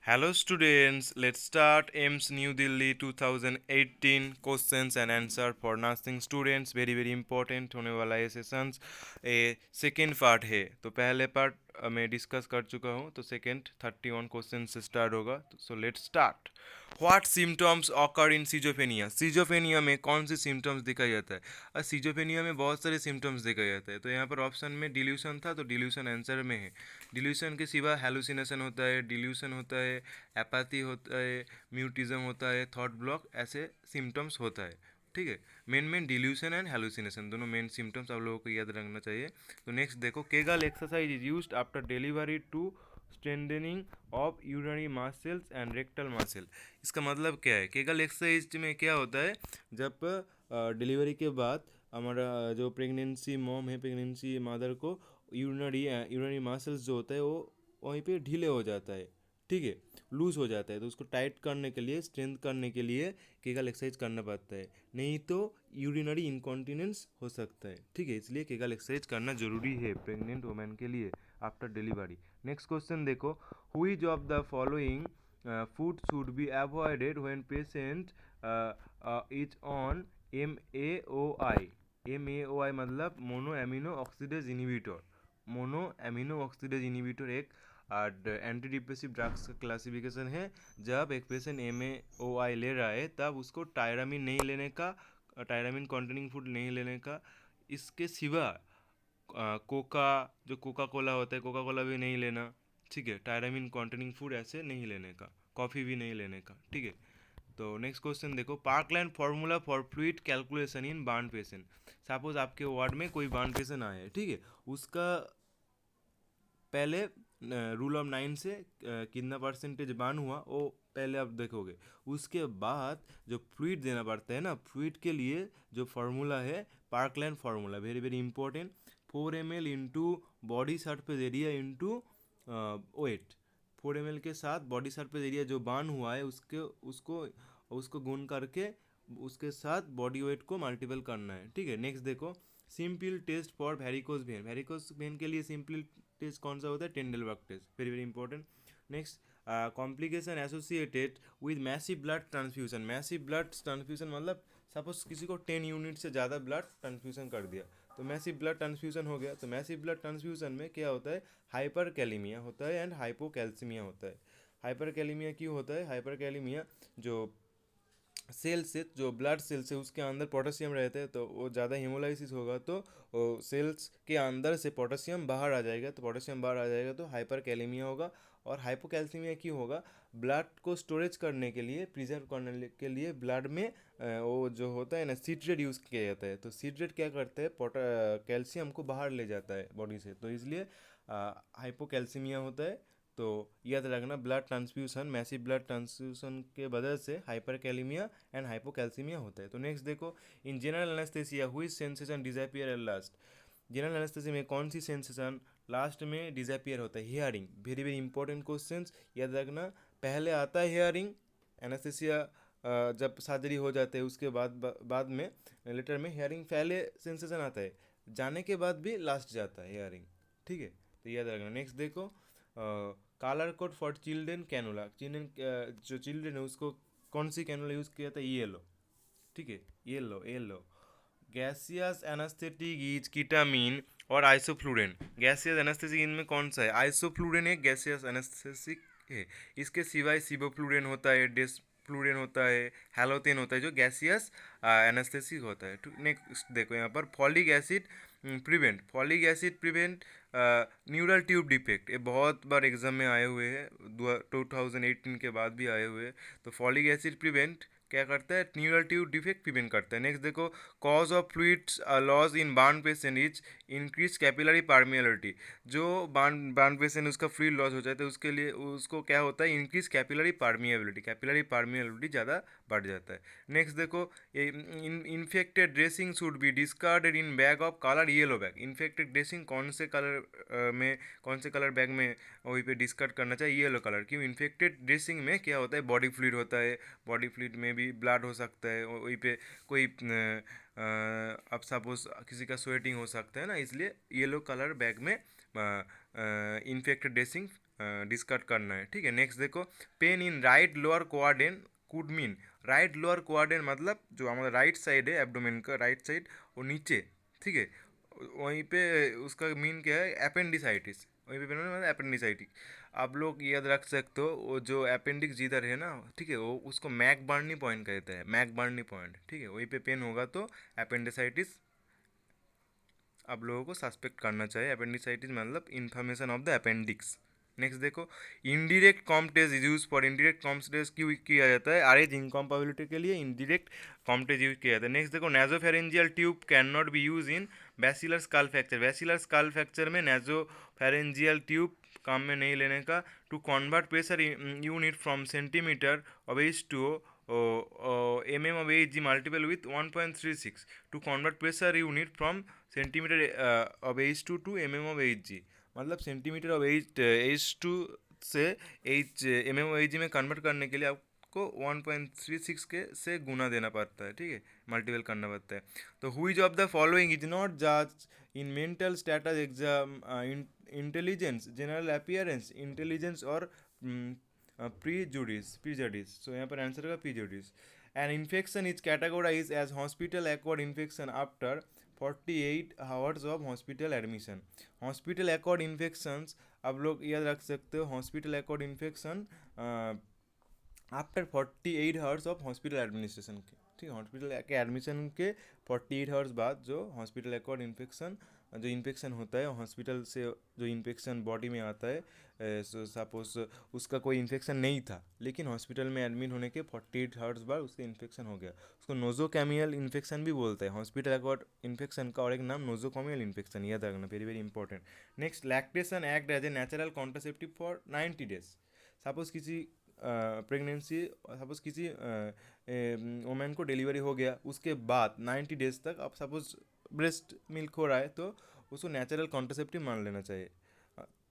Hello students, let's start AIMS New Delhi 2018 questions and answer for nursing students. Very important होने वाला ये sessions second part है। तो पहले पार्ट मैं डिस्कस कर चुका हूँ, तो सेकेंड 31 क्वेश्चन से स्टार्ट होगा। So let's start. What symptoms occur in schizophrenia? Schizophrenia में कौन सी सिम्टम्स दिखाई जाता है? और सीजोफेनिया में बहुत सारे सिम्टम्स दिखाई जाते हैं। तो यहाँ पर ऑप्शन में डिल्यूशन था, तो डिल्यूशन आंसर में है। डिल्यूशन के सिवा हेलुसिनेशन होता है, डिल्यूशन होता है, एपाथी होता है, म्यूटिज्म होता है, थॉट ब्लॉक, ऐसे सिम्टम्स होता है। ठीक है, मेन डिल्यूशन एंड हेलुसिनेशन दोनों मेन सिम्टम्स आप लोगों को याद रखना चाहिए। तो नेक्स्ट देखो, Kegel exercise is used after delivery to strengthening of urinary muscles and rectal muscle. इसका मतलब क्या है? केगल एक्सरसाइज में क्या होता है, जब डिलीवरी के बाद हमारा जो प्रेगनेंसी मॉम है, प्रेगनेंसी मदर को यूरिनरी मसल्स जो होता है वो वहीं पे ढीले हो जाता है। ठीक है, लूज हो जाता है, तो उसको टाइट करने के लिए, स्ट्रेंथ करने के लिए केगल एक्सरसाइज करना पड़ता है, नहीं तो यूरिनरी इनकॉन्टिनेंस हो सकता है। ठीक है, इसलिए केगल एक्सरसाइज करना जरूरी है प्रेग्नेंट वुमेन के लिए आफ्टर डिलीवरी। नेक्स्ट क्वेश्चन देखो, which of the following food should be avoided when patient is on MAOI? MAOI मतलब mono amino oxidase inhibitor. Mono amino oxidase inhibitor एक एंटी डिप्रेसिव ड्रग्स का classification है। जब एक patient MAOI ले रहा है तब उसको टायरामिन नहीं लेने का, टायरामिन कॉन्टेनिंग फूड नहीं लेने का। इसके सिवा कोका, जो कोका कोला होता है, कोका कोला भी नहीं लेना। ठीक है, टायरामिन कॉन्टेनिंग फूड ऐसे नहीं लेने का, कॉफ़ी भी नहीं लेने का। ठीक है, तो नेक्स्ट क्वेश्चन देखो, Parkland formula for fluid calculation in burn patient. Suppose आपके वार्ड में कोई बार्न पेशेंट आया है, ठीक है, उसका पहले रूल ऑफ 9 से कितना परसेंटेज बार्न हुआ वो पहले आप देखोगे। उसके बाद जो फ्लूइड देना पड़ता है ना, फ्लूइड के लिए जो फार्मूला है parkland formula, very important. 4 ml into body surface area into weight. 4 ml के साथ बॉडी सरफेस एरिया जो बार्न हुआ है उसके उसको उसको गुण करके उसके साथ बॉडी वेट को मल्टीपल करना है। ठीक है, नेक्स्ट देखो, simple test for varicose vein. Varicose vein के लिए सिंपल टेस्ट कौन सा होता है? Trendelenburg test, very important. Next, complication associated with massive blood transfusion. Massive blood transfusion मतलब सपोज किसी को 10 यूनिट से ज़्यादा ब्लड ट्रांसफ्यूजन कर दिया, तो मैसिव ब्लड ट्रांसफ्यूजन हो गया। तो मैसिव ब्लड ट्रांसफ्यूजन में क्या होता है? हाइपर कैलीमिया होता है एंड हाइपोकैल्सीमिया होता है। हाइपर कैलीमिया क्यों होता है? हाइपर कैलीमिया जो सेल से, जो ब्लड सेल्स है उसके अंदर पोटेशियम रहता है, तो वो ज़्यादा हीमोलाइसिस होगा तो सेल्स के अंदर से पोटेशियम बाहर आ जाएगा, तो पोटेशियम बाहर आ जाएगा तो हाइपर कैलेमिया होगा। और हाइपोकैल्सीमिया क्यों होगा? ब्लड को स्टोरेज करने के लिए, प्रिजर्व करने के लिए ब्लड में वो जो होता है ना सीट्रेट यूज़ किया जाता है। तो सीट्रेट क्या करता है? कैल्शियम को बाहर ले जाता है बॉडी से, तो इसलिए हाइपोकैल्सीमिया होता है। तो याद रखना, blood transfusion, massive blood transfusion के वजह से हाइपरकैलेमिया एंड हाइपोकैल्सीमिया होता है। तो नेक्स्ट देखो, इन जनरल एनेस्थीसिया हुई sensation disappear at last? General anaesthesia में कौन सी सेंसेशन लास्ट में डिसअपीयर होता है? हियरिंग। वेरी इंपॉर्टेंट क्वेश्चन, याद रखना। पहले आता है हियरिंग, एनेस्थीसिया जब सर्जरी हो जाते हैं उसके बाद में लेटर में हियरिंग पहले सेंसेशन आता है, जाने के बाद भी लास्ट जाता है हियरिंग। ठीक है, तो याद रखना। नेक्स्ट देखो, colour code for children cannula. Children, जो चिल्ड्रेन है उसको कौन सी कैनुला यूज़ किया था? येलो। ठीक है, yellow yellow. Gaseous anaesthetic is ketamine और आइसोफ्लूरेन। गैसियस एनास्थेटिक इनमें कौन सा है? आइसोफ्लूरेन एक गैसियस एनास्थेटिक है। इसके सिवाय सिबोफ्लूरेन होता है, डेसफ्लूरेन होता है, हैलोथेन होता है जो गैसियस एनास्थेटिक होता है। नेक्स्ट देखो यहाँ पर, folic acid prevent. Folic acid prevent neural tube defect, ये बहुत बार एग्जाम में आए हुए हैं, 2018 के बाद भी आए हुए हैं। तो फॉलिक एसिड प्रिवेंट क्या करता है? न्यूरल ट्यूब डिफेक्ट प्रिवेंट करता है। नेक्स्ट देखो, cause of fluids loss in burn patient is increase capillary permeability. जो बार्न पेशेंट उसका फ्लूइड लॉस हो जाता है उसके लिए उसको क्या होता है? Increase capillary permeability, capillary permeability ज़्यादा बढ़ जाता है। नेक्स्ट देखो, infected dressing should be discarded in bag of colour yellow bag. Infected dressing कौन से कलर में, कौन से कलर बैग में वहीं पे डिस्कार्ड करना चाहिए? Yellow colour. क्यों? इन्फेक्टेड ड्रेसिंग में क्या होता है? बॉडी फ्लूइड होता है, बॉडी फ्लूइड में भी ब्लड हो सकता है, वहीं पे कोई अब सपोज किसी का स्वेटिंग हो सकता है ना, इसलिए येलो कलर बैग में इन्फेक्टेड ड्रेसिंग डिस्कस करना है, ठीक है। नेक्स्ट देखो, pain in right lower quadrant could mean, right lower quadrant मतलब जो हमारा राइट साइड है एब्डोमेन का राइट साइड वो नीचे, ठीक है, वहीं पे उसका मीन क्या है, अपेंडिसाइटिस, वहीं पे मतलब अपेंडिसाइटिस। आप लोग याद रख सकते हो वो जो अपेंडिक्स जिधर है ना, ठीक है, वो उसको मैक बर्नी पॉइंट कहते हैं, मैक बर्नी पॉइंट, ठीक है, वहीं पे पेन होगा तो अपेंडिसाइटिस आप लोगों को सस्पेक्ट करना चाहिए। अपेंडिसाइटिस मतलब information of the appendix. Next देखो, indirect Coombs test is use for, indirect Coombs test क्यों किया जाता है, आर एज इनकम्पेबिलिटी के लिए इनडिरेक्ट कॉम टेस्ट यूज किया जाता है। नेक्स्ट देखो, nasopharyngeal tube can not be use in basilar skull fracture, basilar skull fracture में नाजोफेरेंजियल ट्यूब काम में नहीं लेने का। To convert pressure unit from centimetre of H to mm of Hg multiple with 1.36 to convert pressure unit from centimetre of H2 to mm of Hg, मतलब centimetre of H2 से mm of Hg में convert करने के लिए आपको 1.36 के से गुना देना पड़ता है, ठीक है, मल्टीपल करना पड़ता है। तो which of the following is not जज in mental status exam, intelligence, general appearance, intelligence और प्रीजुडिस, सो यहाँ पर आंसर होगा prejudice. An infection is categorise as hospital acquired infection after 48 hours of hospital admission. Hospital acquired infections आप लोग याद रख सकते हो, hospital acquired infection after 48 hours of hospital administration के, ठीक है, हॉस्पिटल के एडमिशन के 48 आवर्स बाद जो हॉस्पिटल एक्वायर्ड इन्फेक्शन जो इन्फेक्शन होता है हॉस्पिटल से, जो इन्फेक्शन बॉडी में आता है, सपोज उसका कोई इन्फेक्शन नहीं था लेकिन हॉस्पिटल में एडमिट होने के 48 आवर्स बाद उसका इन्फेक्शन हो गया, उसको नोजोकैमियल इन्फेक्शन भी बोलते हैं। हॉस्पिटल एक्वायर्ड इन्फेक्शन का और एक नाम नोजोकैमियल इन्फेक्शन, याद रखना, very very important. Next, lactation act as a natural contraceptive for 90 days. Suppose किसी प्रेगनेंसी, सपोज किसी वुमेन को डिलीवरी हो गया, उसके बाद 90 डेज तक अब सपोज ब्रेस्ट मिल्क हो रहा है तो उसको नेचुरल कॉन्ट्रासेप्टिव मान लेना चाहिए।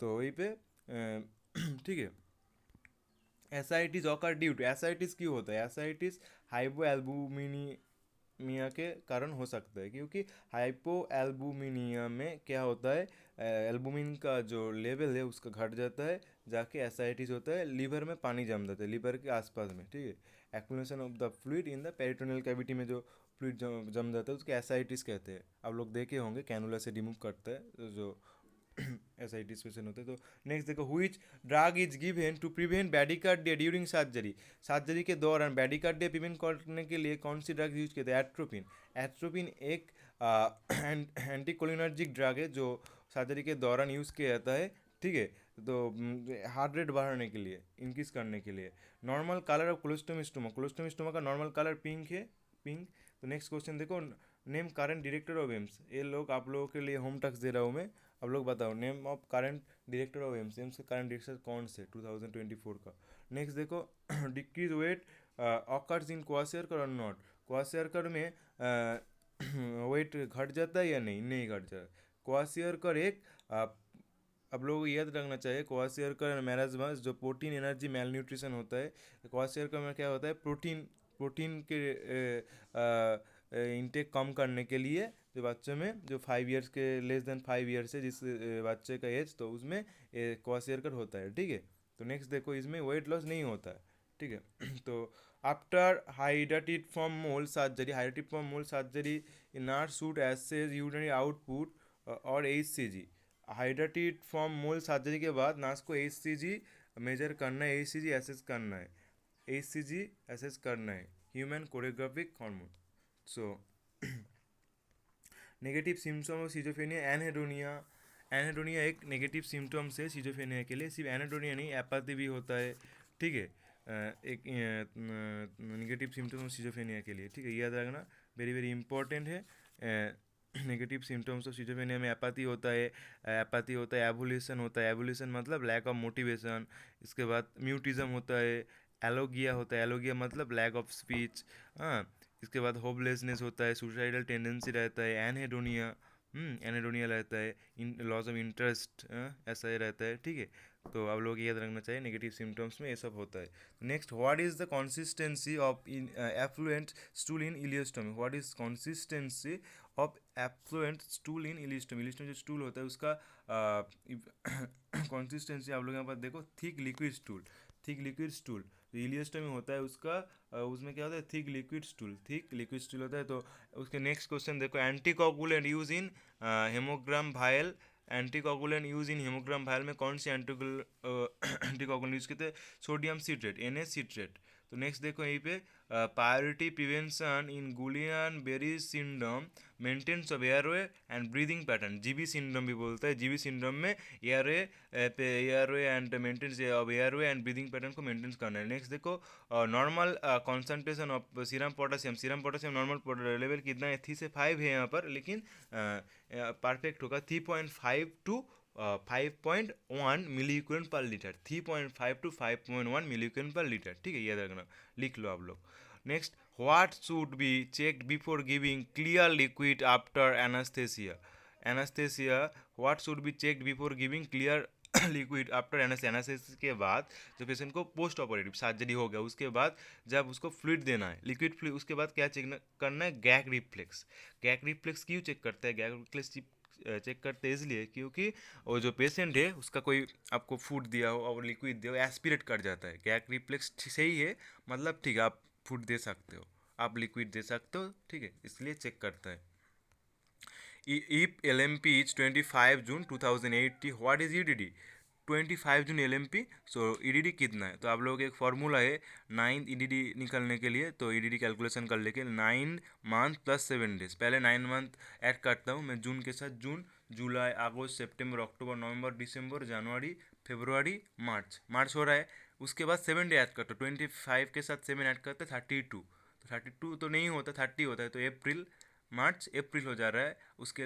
तो वहीं पे ठीक है। Ascites occur due to, ascites क्यों होता है, एसाइटिस हाइपो एल्बुमिनिया के कारण हो सकता है, क्योंकि हाइपो एल्बुमिनिया में क्या होता है, एल्बुमिन का जो लेवल है उसका घट जाता है, जाके एसाइटिस होता है, लीवर में पानी जम जाता है लीवर के आसपास में, ठीक है, accumulation of the fluid in the peritoneal cavity में जो फ्लूइड जम जाता है उसके एसाइटिस कहते हैं। आप लोग देखे होंगे कैनुला से रिमूव करता है जो एसाइटिस पेशेंट होते हैं। तो नेक्स्ट देखो, which drug is given to prevent bradycardia during surgery, surgery के दौरान बैडिकार्डिया प्रिवेंट करने के लिए कौन सी ड्रग यूज करते हैं, एट्रोपिन। एट्रोपिन एक एंटीकोलिनर्जिक ड्रग है जो सर्जरी के दौरान यूज़ किया जाता है, ठीक है, तो हार्ट रेट बढ़ाने के लिए, इंक्रीज करने के लिए। नॉर्मल कलर ऑफ कोलोस्टोमिस्टोमा, कोलोस्टोमिस्टोमा का नॉर्मल कलर पिंक है, पिंक। तो नेक्स्ट क्वेश्चन देखो, name current director of AIIMS, ये लोग आप लोगों के लिए होम टैक्स दे रहा हूँ मैं, अब लोग बताओ name of current director of AIIMS, AIIMS का करंट डायरेक्टर कौन से 2024 का। नेक्स्ट देखो, डिक्रीज वेट ऑकर्स इन क्वासियरकर और नॉट, क्वासियरकर में वेट घट जाता है या नहीं, नहीं घट जाता। क्वासियरकर एक अब लोगों को याद रखना चाहिए, क्वासियरकर मैराजमास जो प्रोटीन एनर्जी मेल न्यूट्रिशन होता है, क्वासियरकर में क्या होता है, प्रोटीन प्रोटीन के इंटेक कम करने के लिए जो बच्चों में जो 5 ईयर्स के लेस देन 5 ईयर्स है जिस बच्चे का एज, तो उसमें क्वासियरकर होता है, ठीक है। तो नेक्स्ट देखो, इसमें वेट लॉस नहीं होता है, ठीक है। तो after hydrated from mole surgery, hydrated from mole surgery nurse should assess urinary output और HCG। Hydrated from mole surgery के बाद नर्स को HCG मेजर करना है, HCG एसेस करना है, HCG एसेस करना है, human choreographic hormone. So negative symptom of schizophrenia, anhedonia, anhedonia एक नेगेटिव सिम्टम्स है सिजोफ्रेनिया के लिए, सिर्फ एनहेडोनिया नहीं एपाथी भी होता है, ठीक है, एक नेगेटिव सिम्टम ऑफ सिजोफ्रेनिया के लिए, ठीक है, याद रखना, वेरी वेरी इंपॉर्टेंट है। नेगेटिव सिम्टम्स ऑफ सिजोफ्रेनिया में एपाथी होता है, एपाथी होता है, एवोल्यूशन होता है, एवोल्यूशन मतलब लैक ऑफ मोटिवेशन, इसके बाद म्यूटिज्म होता है, एलोगिया होता है, एलोगिया मतलब लैक ऑफ स्पीच, हाँ, इसके बाद होपलेसनेस होता है, सुसाइडल टेंडेंसी रहता है, एनहेडोनिया, एनेडोनिया रहता है, लॉस ऑफ इंटरेस्ट ऐसा ही रहता है, ठीक है। तो आप लोग याद रखना चाहिए नेगेटिव सिम्टम्स में ये सब होता है। Next, what is the consistency of in effluent stool in ileostomy, what is consistency of effluent stool in ileostomy, ileostomy जो स्टूल होता है उसका कंसिस्टेंसी आप लोग यहाँ पर देखो, thick liquid stool, thick liquid stool जो इलियोस्टोमी होता है उसका उसमें क्या होता है, thick liquid stool, thick liquid stool होता है। तो उसके नेक्स्ट क्वेश्चन देखो, anticoagulant use in haemogram vial, anticoagulant use in haemogram vial में कौन सी एंटीकोगुलेंट यूज करते हैं, सोडियम सिट्रेट, NH सिट्रेट। तो नेक्स्ट देखो यहीं पे, priority prevention in Guillain Barre syndrome, maintenance of airway and breathing pattern, GB syndrome भी बोलता है, जीबी सिंड्रोम में airway and maintenance of airway and breathing pattern को मेंटेन करना है। नेक्स्ट देखो, normal concentration of serum potassium, serum potassium normal level कितना है, 3 से 5 है यहाँ पर, लेकिन परफेक्ट होगा 3.5 to 5.1 milli equivalent per litre, 3.5 to 5.1 milli equivalent per litre, ठीक है, याद रखना, लिख लो आप लोग। Next, what should be checked before giving clear liquid after anaesthesia, anaesthesia, what should be checked before giving clear liquid after anaesthesia के बाद, जब पेशेंट को पोस्ट ऑपरेटिव सर्जरी हो गया उसके बाद जब उसको फ्लूइड देना है, लिक्विड फ्लूइड, उसके बाद क्या चेक करना है, गैग रिफ्लेक्स। गैग रिफ्लेक्स क्यों चेक करते हैं, गैग रिफ्लेक्स चेक करते हैं इसलिए क्योंकि वो जो पेशेंट है उसका कोई आपको फूड दिया हो और लिक्विड दिया हो, एस्पिरेट कर जाता है, गैग रिफ्लेक्स सही है, मतलब ठीक है, आप फूड दे सकते हो, आप लिक्विड दे सकते हो, ठीक है, इसलिए चेक करता है। If LMP is 25 June 2080, what is EDD, 25 June LMP, so EDD कितना है, तो आप लोग एक फार्मूला है 9 EDD निकलने के लिए, तो EDD कैलकुलेशन कर लेके 9 मंथ प्लस 7 डेज, पहले 9 मंथ ऐड करता हूँ मैं जून के साथ, जून, जुलाई, अगस्त, सितंबर, अक्टूबर, नवंबर, दिसंबर, जनवरी, फरवरी, मार्च, मार्च हो रहा है, उसके बाद 7 डे ऐड करता हूँ, 25 के साथ 7 ऐड करते 32, तो 32 तो नहीं होता, 30 होता है, तो अप्रैल, मार्च, अप्रैल हो जा रहा है, उसके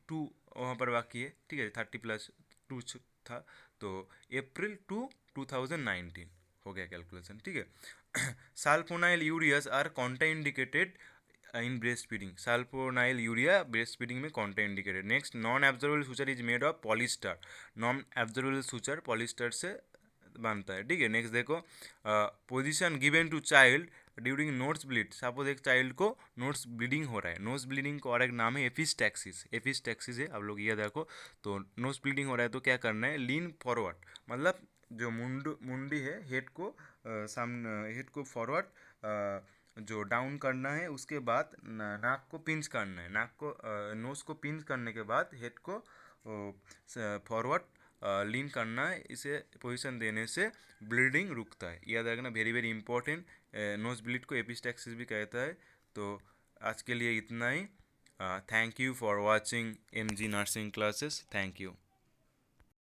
2 वहाँ पर बाकी है, ठीक है, 30+2 था, तो अप्रैल टू 2019 हो गया कैलकुलेशन, ठीक है। Sulphonyl ureas are contraindicated in breast feeding, sulphonyl urea breast feeding में contraindicated. Next, non absorbable suture is made of polyester, non absorbable suture polyester से बनता है, ठीक है। नेक्स्ट देखो, position given to child during nose bleed, suppose एक child को nose bleeding हो रहा है, नोज ब्लीडिंग का और एक नाम है एपिस्टैक्सिस, एपिस्टैक्सिस है, आप लोग याद रखो। तो नोज ब्लीडिंग हो रहा है तो क्या करना है, लीन फॉरवर्ड, मतलब जो मुंडी है, हेड को सामने, हेड को फॉरवर्ड जो डाउन करना है, उसके बाद नाक को पिंच करना है, नाक को नोज को पिंच करने के बाद हेड को फॉरवर्ड लीन करना है, इसे पोजीशन देने से ब्लीडिंग रुकता है, याद रखना, very very important. Nose bleed को एपिस्टैक्सिस भी कहता है। तो आज के लिए इतना ही। Thank you for watching MG nursing classes, thank you.